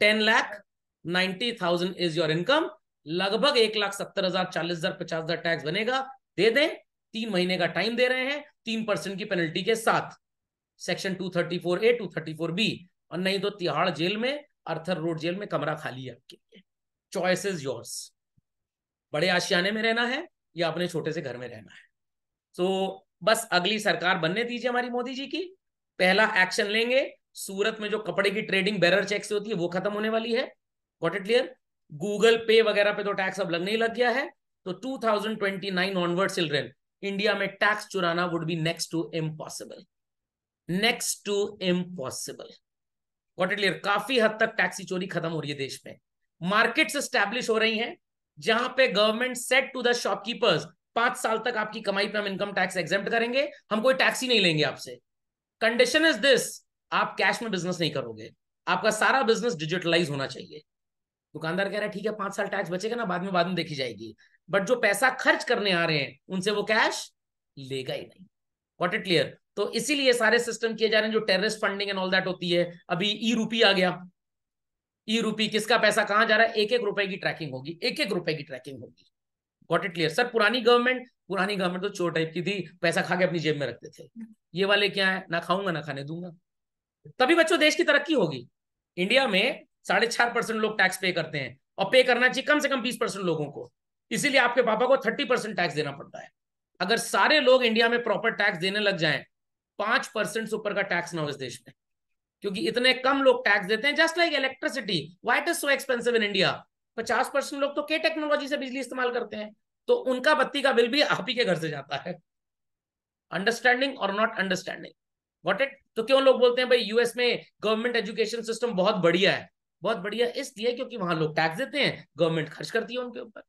10,90,000 इज योर इनकम। लगभग 1,70,000, 40,000, 50,000 टैक्स बनेगा, दे दें 3 महीने का टाइम दे रहे हैं 3% की पेनल्टी के साथ, सेक्शन 234A 234B, और नहीं तो तिहाड़ जेल में, अर्थर रोड जेल में कमरा खाली है आपके लिए। चॉइस इज योर्स, बड़े आशियाने में रहना है या अपने छोटे से घर में रहना है। तो बस अगली सरकार बनने दीजिए हमारी मोदी जी की, पहला एक्शन लेंगे। सूरत में जो कपड़े की ट्रेडिंग बैरर चेक से होती है वो खत्म होने वाली है, गॉट इट क्लियर। गूगल पे वगैरह पे तो टैक्स अब लगने ही लग गया है। तो 2029 ऑनवर्ड चिल्ड्रन, इंडिया में टैक्स चुराना would be next to impossible, next to impossible, got it clear. काफी हद तक टैक्सी चोरी खत्म हो रही है देश में, मार्केट्स एस्टैब्लिश हो रही हैं जहां पे government set to the shopkeepers 5 साल तक आपकी कमाई पे हम इनकम टैक्स एग्जेम्प्ट करेंगे, हम कोई टैक्स ही नहीं लेंगे आपसे। कंडीशन इज दिस, आप कैश में बिजनेस नहीं करोगे, आपका सारा बिजनेस डिजिटलाइज होना चाहिए। दुकानदार कह रहा है ठीक है 5 साल टैक्स बचेगा ना, बाद में देखी जाएगी, बट जो पैसा खर्च करने आ रहे हैं उनसे वो कैश लेगा ही नहीं, गॉट इट क्लियर। तो इसीलिए सारे सिस्टम किए जा रहे हैं जो terrorist funding and all that होती है। अभी ई रूपी आ गया, ई रूपी किसका पैसा कहां जा रहा है, 1-1 रुपए की ट्रैकिंग होगी, 1-1 रुपए की ट्रैकिंग होगी, गॉट इट क्लियर। सर पुरानी गवर्नमेंट तो चोर टाइप की थी, पैसा खा के अपनी जेब में रखते थे, ये वाले क्या है, ना खाऊंगा ना खाने दूंगा। तभी बच्चों देश की तरक्की होगी। इंडिया में 4.5% लोग टैक्स पे करते हैं, और पे करना चाहिए कम से कम 20% लोगों को, इसीलिए आपके पापा को 30% टैक्स देना पड़ता है। अगर सारे लोग इंडिया में प्रॉपर टैक्स देने लग जाएं, 5% से ऊपर का टैक्स ना हो इस देश में, क्योंकि इतने कम लोग टैक्स देते हैं। Just like electricity, why it is so expensive in India, 50% लोग तो के टेक्नोलॉजी से बिजली इस्तेमाल करते हैं, तो उनका बत्ती का बिल भी आप ही के घर से जाता है। अंडरस्टैंडिंग और नॉट अंडरस्टैंडिंग, व्हाट इट। तो क्यों लोग बोलते हैं भाई यूएस में गवर्नमेंट एजुकेशन सिस्टम बहुत बढ़िया है, बहुत बढ़िया इसलिए क्योंकि वहां लोग टैक्स देते हैं, गवर्नमेंट खर्च करती है उनके ऊपर।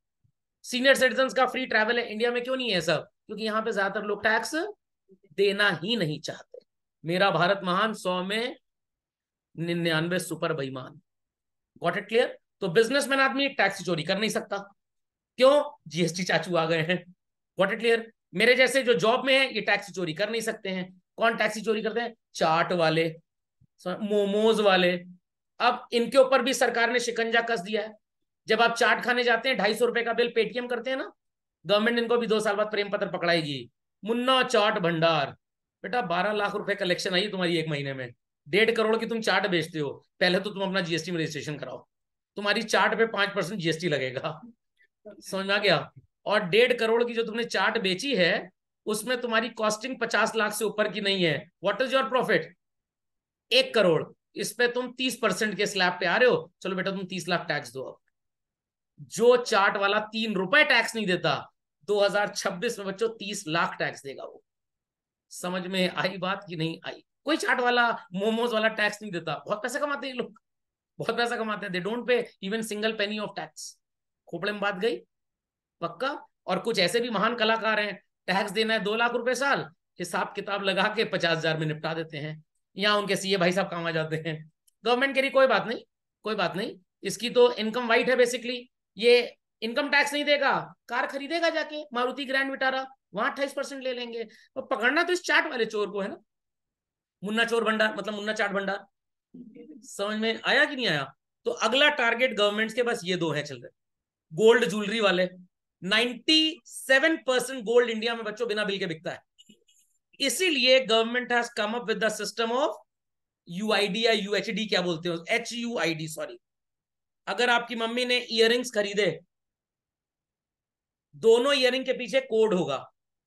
सीनियर सिटीजन का फ्री ट्रैवल है, इंडिया में क्यों नहीं है सब, क्योंकि यहाँ पे ज्यादातर लोग टैक्स देना ही नहीं चाहते। मेरा भारत महान 100 में 99 सुपर बेईमान, गॉट इट क्लियर। तो बिजनेसमैन आदमी टैक्स चोरी कर नहीं सकता, क्यों, जीएसटी चाचू आ गए हैं, गॉट इट क्लियर। मेरे जैसे जो जॉब में है ये टैक्स चोरी कर नहीं सकते हैं। कौन टैक्सी चोरी करते हैं, चाट वाले, मोमोज वाले। अब इनके ऊपर भी सरकार ने शिकंजा कस दिया है। जब आप चाट खाने जाते हैं 250 रुपए का बिल पेटीएम करते हैं ना, गवर्नमेंट इनको भी 2 साल बाद प्रेम पत्र पकड़ाएगी। मुन्ना चाट भंडार, बेटा 12 लाख रुपए कलेक्शन आई तुम्हारी 1 महीने में, 1.5 करोड़ की तुम चाट बेचते हो, पहले तो तुम अपना जीएसटी में रजिस्ट्रेशन कराओ, तुम्हारी चाट पे 5% जीएसटी लगेगा, समझ में आ गया। और 1.5 करोड़ की जो तुमने चाट बेची है उसमें तुम्हारी कॉस्टिंग 50 लाख से ऊपर की नहीं है, what is your profit, 1 crore. इस पे तुम 30% के स्लैब पे आ रहे हो, चलो बेटा तुम 30 लाख टैक्स दो। अब जो चाट वाला 3 रुपए टैक्स नहीं देता, 2026 में बच्चों 30 लाख टैक्स देगा वो। समझ में आई बात कि नहीं आई। कोई चाट वाला मोमोज वाला टैक्स नहीं देता, बहुत पैसा कमाते हैं लोग, बहुत पैसा कमाते हैं, they don't pay even single penny of tax. खोपड़े में बात गई पक्का। और कुछ ऐसे भी महान कलाकार हैं, टैक्स देना है 2 लाख रुपए साल, हिसाब किताब लगा के 50,000 में निपटा देते हैं, यहाँ उनके सीए भाई साहब काम आ जाते हैं। गवर्नमेंट कह रही कोई बात नहीं, कोई बात नहीं, इसकी तो इनकम वाइट है बेसिकली, ये इनकम टैक्स नहीं देगा, कार खरीदेगा जाके मारुति ग्रैंड विटारा, वहां 28% ले लेंगे। तो पकड़ना तो इस चाट वाले चोर को है ना, मुन्ना चोर भंडार मतलब मुन्ना चाट भंडार। समझ में आया कि नहीं आया। तो अगला टारगेट गवर्नमेंट के बस ये 2 हैं चल रहे, गोल्ड ज्वेलरी वाले। 97% गोल्ड इंडिया में बच्चों बिना बिल के बिकता है, इसीलिए government has come up with the system of UID या यूएचडी, क्या बोलते हो, HUID सॉरी। अगर आपकी मम्मी ने इयररिंग्स खरीदे, दोनों इयररिंग के पीछे कोड होगा,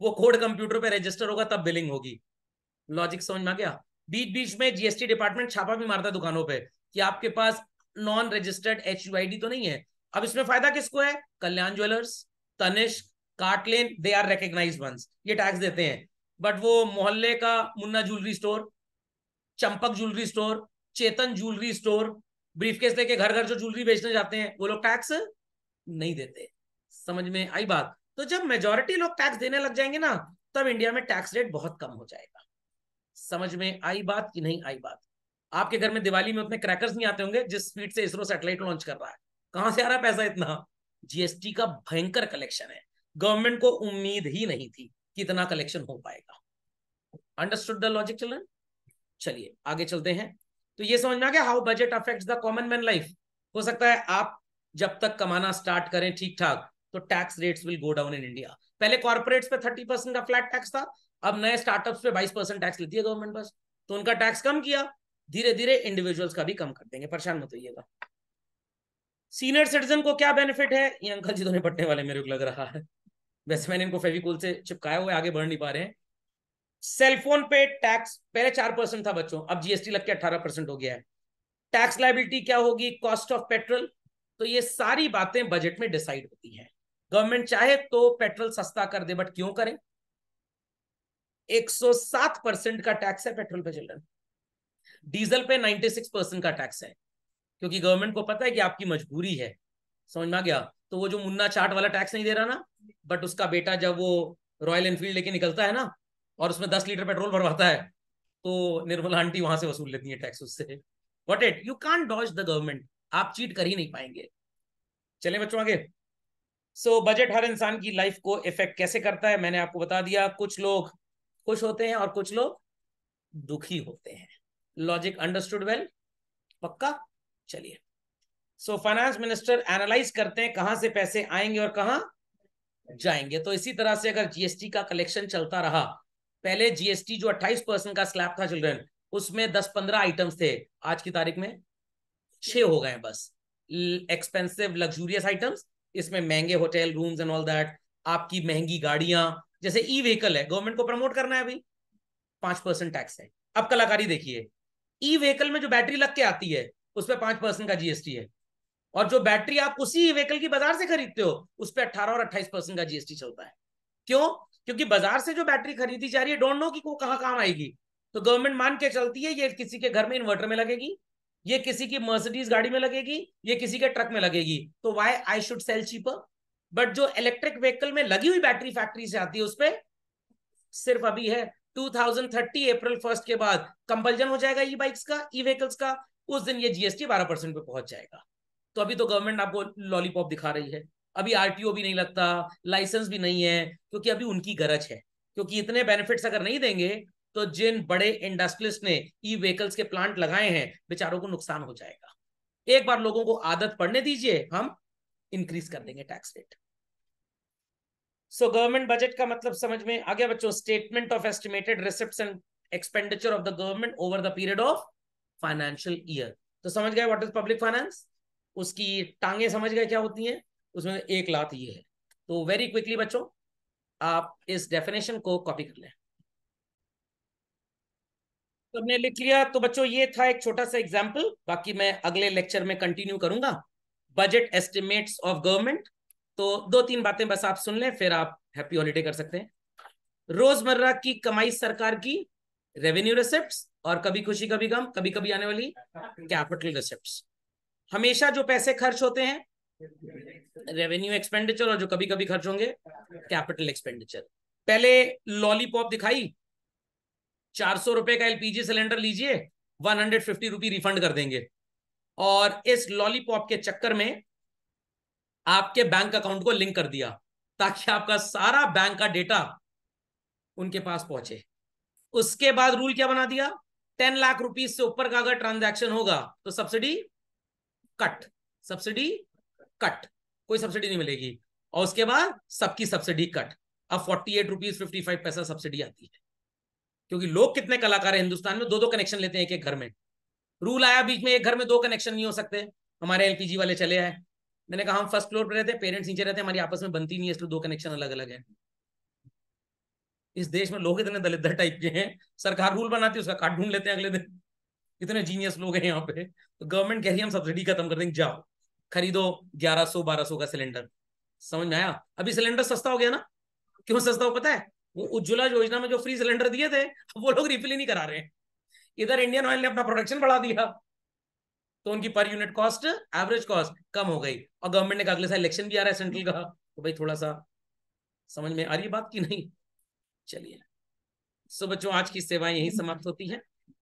वो कोड कंप्यूटर पे रजिस्टर होगा तब बिलिंग होगी। लॉजिक समझ में आ गया। बीच बीच में जीएसटी डिपार्टमेंट छापा भी मारता है दुकानों पे कि आपके पास नॉन रजिस्टर्ड HUID तो नहीं है। अब इसमें फायदा किसको है, Kalyan jewellers, Tanishq, CaratLane, they are recognized ones, ये टैक्स देते हैं। बट वो मोहल्ले का Munna jewellery store, Champak jewellery store, Chetan jewellery store, briefcase लेके घर घर जो ज्वेलरी बेचने जाते हैं वो लोग टैक्स नहीं देते। समझ में आई बात। तो जब मेजोरिटी लोग टैक्स देने लग जाएंगे ना, तब इंडिया में टैक्स रेट बहुत कम हो जाएगा। समझ में आई बात कि नहीं आई बात। आपके घर में दिवाली में उतने क्रैकर्स नहीं आते होंगे जिस स्पीड से इसरो सैटेलाइट लॉन्च कर रहा है, कहां से आ रहा है पैसा इतना, जीएसटी का भयंकर कलेक्शन है। गवर्नमेंट को उम्मीद ही नहीं थी कि इतना कलेक्शन हो पाएगा। Understood the logic children. चलिए आगे चलते हैं। तो ये समझ में आ गया how budget affects the common man life. हो सकता है आप जब तक कमाना स्टार्ट करें ठीक ठाक तो tax rates will go down in India, पहले कॉर्पोरेट्स पे 30% का फ्लैट टैक्स था, अब नए स्टार्टअप्स पे 22% टैक्स लेती है गवर्नमेंट बस, तो उनका टैक्स कम किया, धीरे धीरे इंडिविजुअल्स का भी कम कर देंगे, परेशान मत होइएगा। सीनियर सिटीजन को क्या बेनिफिट है, ये अंकल जी तो नहीं पढ़ने वाले मेरे को लग रहा है, वैसे मैंने इनको फेविकोल से चिपकाया हुआ है, आगे बढ़ नहीं पा रहे हैं। सेलफोन पे टैक्स पहले 4% था बच्चों, अब जीएसटी लग के 18% हो गया है। टैक्स लायबिलिटी क्या होगी, कॉस्ट ऑफ पेट्रोल, तो ये सारी बातें बजट में डिसाइड होती हैं। गवर्नमेंट चाहे तो पेट्रोल सस्ता कर दे, बट क्यों करें? 107% का टैक्स है पेट्रोल पे चिल्ड्रन, डीजल पे 96% का टैक्स है, क्योंकि गवर्नमेंट को पता है कि आपकी मजबूरी है, समझ में आ गया। तो वो जो मुन्ना चाट वाला टैक्स नहीं दे रहा ना, बट उसका बेटा जब वो रॉयल एनफील्ड लेके निकलता है ना और उसमें 10 लीटर पेट्रोल भरवाता है, तो निर्मला आंटी वहां से वसूल लेती है टैक्स उससे। What it, you can't dodge the government, आप चीट कर ही नहीं पाएंगे। चले बच्चों आगे। सो बजट हर इंसान की लाइफ को इफेक्ट कैसे करता है, मैंने आपको बता दिया। कुछ लोग खुश होते हैं और कुछ लोग दुखी होते हैं। Logic understood well? पक्का? चलिए, सो फाइनेंस मिनिस्टर एनालाइज करते हैं कहां से पैसे आएंगे और कहां जाएंगे। तो इसी तरह से अगर जीएसटी का कलेक्शन चलता रहा, पहले जीएसटी जो 28% का स्लैब था चिल्ड्रन, उसमें 10-15 आइटम्स थे, आज की तारीख में 6 हो गए बस। एक्सपेंसिव लग्जूरियस आइटम्स, इसमें महंगे hotel rooms and all that, आपकी महंगी गाड़ियां, जैसे ई व्हीकल है, गवर्नमेंट को प्रमोट करना है, अभी 5% टैक्स है। अब कलाकारी देखिए, ई व्हीकल में जो बैटरी लग के आती है उस पर 5% का जीएसटी है, और जो बैटरी आप उसी व्हीकल की बाजार से खरीदते हो उस पर 18 और 28% का जीएसटी चलता है। क्यों? क्योंकि बाजार से जो बैटरी खरीदी जा रही है, डोंट नो कि वो कहां काम आएगी, तो गवर्नमेंट मान के चलती है ये किसी के घर में इन्वर्टर में लगेगी, ये किसी की मर्सिडीज गाड़ी में लगेगी, ये किसी के ट्रक में लगेगी, तो why I should sell cheaper. But जो इलेक्ट्रिक व्हीकल में लगी हुई बैटरी फैक्ट्री से आती है उस पर सिर्फ अभी है 2030 अप्रैल 1 के बाद कंपल्जन हो जाएगा ई बाइक्स का, ई व्हीकल्स का, उस दिन ये जीएसटी 12% पे पहुंच जाएगा। तो अभी तो गवर्नमेंट आपको लॉलीपॉप दिखा रही है, अभी आरटीओ भी नहीं लगता, लाइसेंस भी नहीं है, क्योंकि अभी उनकी गरज है। क्योंकि इतने बेनिफिट्स अगर नहीं देंगे तो जिन बड़े इंडस्ट्रियलिस्ट ने ई व्हीकल्स के प्लांट लगाए हैं बेचारों को नुकसान हो जाएगा। एक बार लोगों को आदत पड़ने दीजिए, हम इंक्रीज कर देंगे tax rate. So government budget का मतलब समझ में आ गया बच्चों? Statement of estimated receipts and expenditure of the government over the period of financial year. तो समझ गए व्हाट इज पब्लिक फाइनेंस, उसकी टांगे समझ गए क्या होती हैं, उसमें एक लात ये है। तो वेरी क्विकली बच्चों आप इस डेफिनेशन को कॉपी कर लें। तो हमने लिख लिया। तो बच्चों ये था एक छोटा सा एग्जाम्पल, बाकी मैं अगले लेक्चर में कंटिन्यू करूंगा बजट एस्टिमेट्स ऑफ गवर्नमेंट। तो 2-3 बातें बस आप सुन लें, फिर आप हैप्पी हॉलीडे कर सकते हैं। रोजमर्रा की कमाई सरकार की रेवेन्यू रिसिप्ट्स, और कभी खुशी कभी गम, कभी कभी आने वाली कैपिटल रिसिप्ट्स। हमेशा जो पैसे खर्च होते हैं रेवेन्यू एक्सपेंडिचर, और जो कभी कभी खर्च होंगे कैपिटल एक्सपेंडिचर। पहले लॉलीपॉप दिखाई, 400 रुपए का एलपीजी सिलेंडर लीजिए, 150 रुपी रिफंड कर देंगे, और इस लॉलीपॉप के चक्कर में आपके बैंक अकाउंट को लिंक कर दिया ताकि आपका सारा बैंक का डेटा उनके पास पहुंचे। उसके बाद रूल क्या बना दिया, 10 लाख रुपीज से ऊपर का अगर ट्रांजैक्शन होगा तो सब्सिडी कट, सब्सिडी कट, कोई सब्सिडी नहीं मिलेगी। और उसके बाद सबकी सब्सिडी कट। अब 48 रुपीज 55 पैसा सब्सिडी आती है, क्योंकि लोग कितने कलाकार हैं हिंदुस्तान में, 2-2 कनेक्शन लेते हैं एक एक घर में। रूल आया बीच में, एक घर में 2 कनेक्शन नहीं हो सकते, हमारे एलपीजी वाले चले आए। मैंने कहा हम फर्स्ट फ्लोर पे रहते हैं, पेरेंट्स नीचे रहते हैं, हमारी आपस में बनती नहीं है, इसलिए 2 कनेक्शन अलग अलग है। इस देश में लोग इतने दलिद्र टाइप के हैं, सरकार रूल बनाती है उसका काट ढूंढ लेते हैं अगले दिन, इतने जीनियस लोग हैं यहाँ पे। तो गवर्नमेंट कह रही है हम सब्सिडी खत्म कर देंगे, जाओ खरीदो 1100-1200 का सिलेंडर। समझ में आया? अभी सिलेंडर सस्ता हो गया ना, क्यों सस्ता हो पता है? वो उज्ज्वला योजना में जो फ्री सिलेंडर दिए थे वो लोग रिफिल ही नहीं करा रहे हैं। इधर इंडियन ऑयल ने अपना प्रोडक्शन बढ़ा दिया, तो उनकी पर यूनिट कॉस्ट, एवरेज कॉस्ट कम हो गई। और गवर्नमेंट ने कहा अगले साल इलेक्शन भी आ रहा है सेंट्रल का, तो भाई थोड़ा सा समझ में आ रही बात की नहीं? चलिए, सो बच्चों आज की सेवाएं यही समाप्त होती हैं।